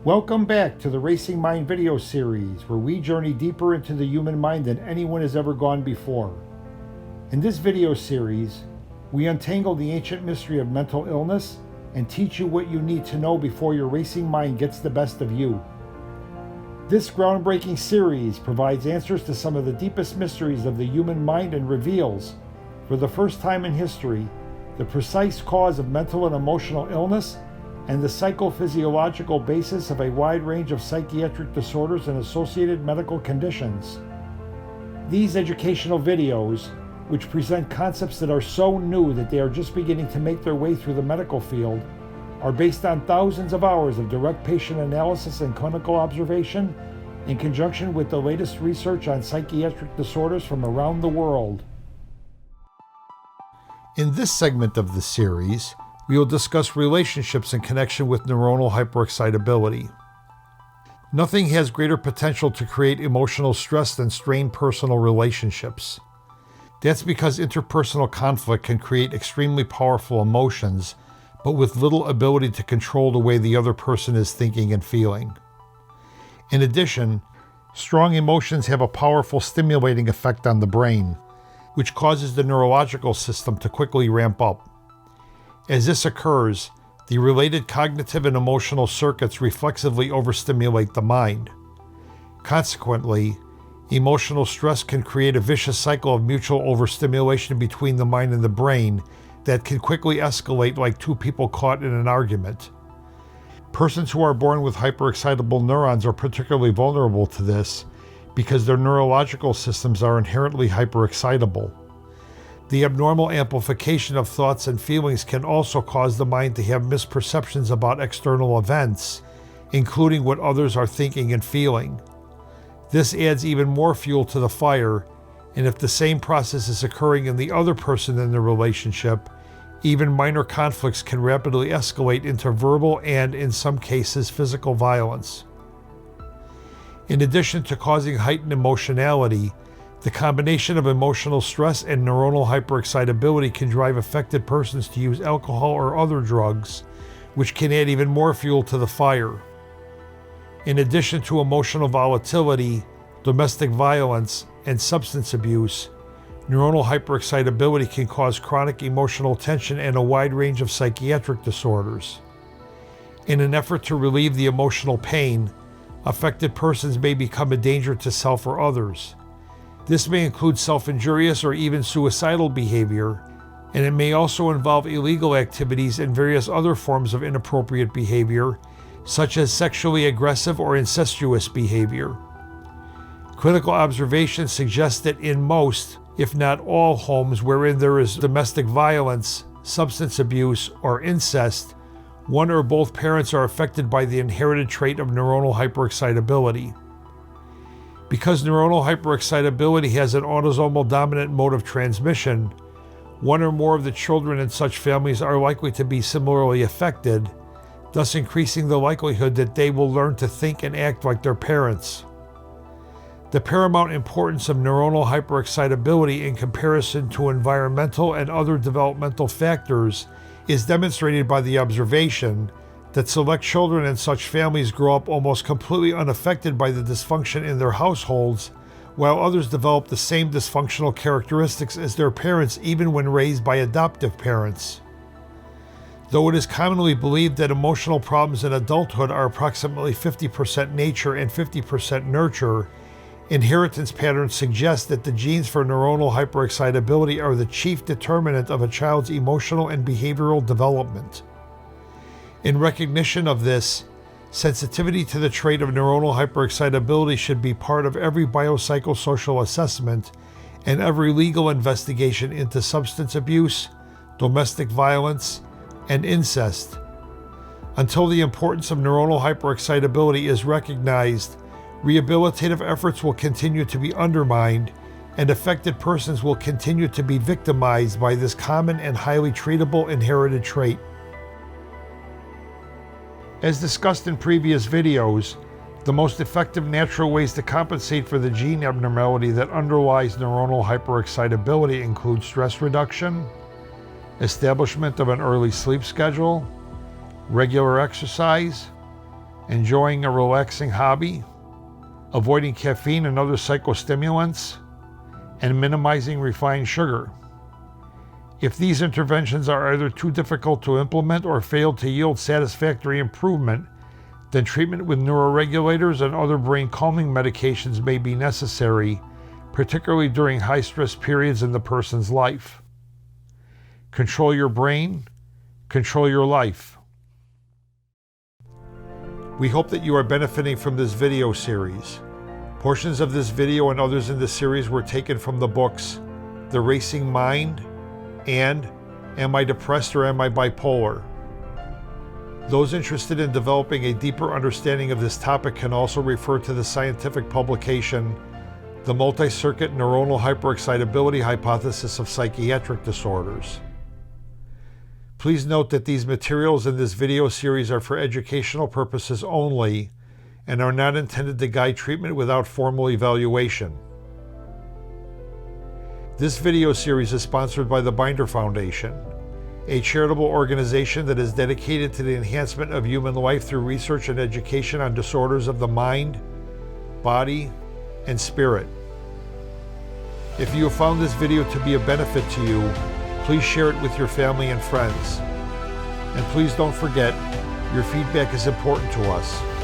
Welcome back to the Racing Mind video series, where we journey deeper into the human mind than anyone has ever gone before. In this video series, we untangle the ancient mystery of mental illness and teach you what you need to know before your racing mind gets the best of you. This groundbreaking series provides answers to some of the deepest mysteries of the human mind and reveals, for the first time in history, the precise cause of mental and emotional illness and the psychophysiological basis of a wide range of psychiatric disorders and associated medical conditions. These educational videos, which present concepts that are so new that they are just beginning to make their way through the medical field, are based on thousands of hours of direct patient analysis and clinical observation in conjunction with the latest research on psychiatric disorders from around the world. In this segment of the series, we will discuss relationships in connection with neuronal hyperexcitability. Nothing has greater potential to create emotional stress than strained personal relationships. That's because interpersonal conflict can create extremely powerful emotions, but with little ability to control the way the other person is thinking and feeling. In addition, strong emotions have a powerful stimulating effect on the brain, which causes the neurological system to quickly ramp up. As this occurs, the related cognitive and emotional circuits reflexively overstimulate the mind. Consequently, emotional stress can create a vicious cycle of mutual overstimulation between the mind and the brain that can quickly escalate like two people caught in an argument. Persons who are born with hyperexcitable neurons are particularly vulnerable to this because their neurological systems are inherently hyperexcitable. The abnormal amplification of thoughts and feelings can also cause the mind to have misperceptions about external events, including what others are thinking and feeling. This adds even more fuel to the fire, and if the same process is occurring in the other person in the relationship, even minor conflicts can rapidly escalate into verbal and, in some cases, physical violence. In addition to causing heightened emotionality, the combination of emotional stress and neuronal hyperexcitability can drive affected persons to use alcohol or other drugs, which can add even more fuel to the fire. In addition to emotional volatility, domestic violence, and substance abuse, neuronal hyperexcitability can cause chronic emotional tension and a wide range of psychiatric disorders. In an effort to relieve the emotional pain, affected persons may become a danger to self or others. This may include self-injurious or even suicidal behavior, and it may also involve illegal activities and various other forms of inappropriate behavior, such as sexually aggressive or incestuous behavior. Clinical observations suggest that in most, if not all, homes wherein there is domestic violence, substance abuse, or incest, one or both parents are affected by the inherited trait of neuronal hyperexcitability. Because neuronal hyperexcitability has an autosomal dominant mode of transmission, one or more of the children in such families are likely to be similarly affected, thus increasing the likelihood that they will learn to think and act like their parents. The paramount importance of neuronal hyperexcitability in comparison to environmental and other developmental factors is demonstrated by the observation that select children in such families grow up almost completely unaffected by the dysfunction in their households, while others develop the same dysfunctional characteristics as their parents even when raised by adoptive parents. Though it is commonly believed that emotional problems in adulthood are approximately 50% nature and 50% nurture, inheritance patterns suggest that the genes for neuronal hyperexcitability are the chief determinant of a child's emotional and behavioral development. In recognition of this, sensitivity to the trait of neuronal hyperexcitability should be part of every biopsychosocial assessment and every legal investigation into substance abuse, domestic violence, and incest. Until the importance of neuronal hyperexcitability is recognized, rehabilitative efforts will continue to be undermined, and affected persons will continue to be victimized by this common and highly treatable inherited trait. As discussed in previous videos, the most effective natural ways to compensate for the gene abnormality that underlies neuronal hyperexcitability include stress reduction, establishment of an early sleep schedule, regular exercise, enjoying a relaxing hobby, avoiding caffeine and other psychostimulants, and minimizing refined sugar. If these interventions are either too difficult to implement or fail to yield satisfactory improvement, then treatment with neuroregulators and other brain calming medications may be necessary, particularly during high-stress periods in the person's life. Control your brain, control your life. We hope that you are benefiting from this video series. Portions of this video and others in the series were taken from the books The Racing Mind and Am I Depressed or Am I Bipolar? Those interested in developing a deeper understanding of this topic can also refer to the scientific publication The Multi-Circuit Neuronal Hyperexcitability Hypothesis of Psychiatric Disorders. Please note that these materials in this video series are for educational purposes only and are not intended to guide treatment without formal evaluation. This video series is sponsored by the Binder Foundation, a charitable organization that is dedicated to the enhancement of human life through research and education on disorders of the mind, body, and spirit. If you have found this video to be a benefit to you, please share it with your family and friends. And please don't forget, your feedback is important to us.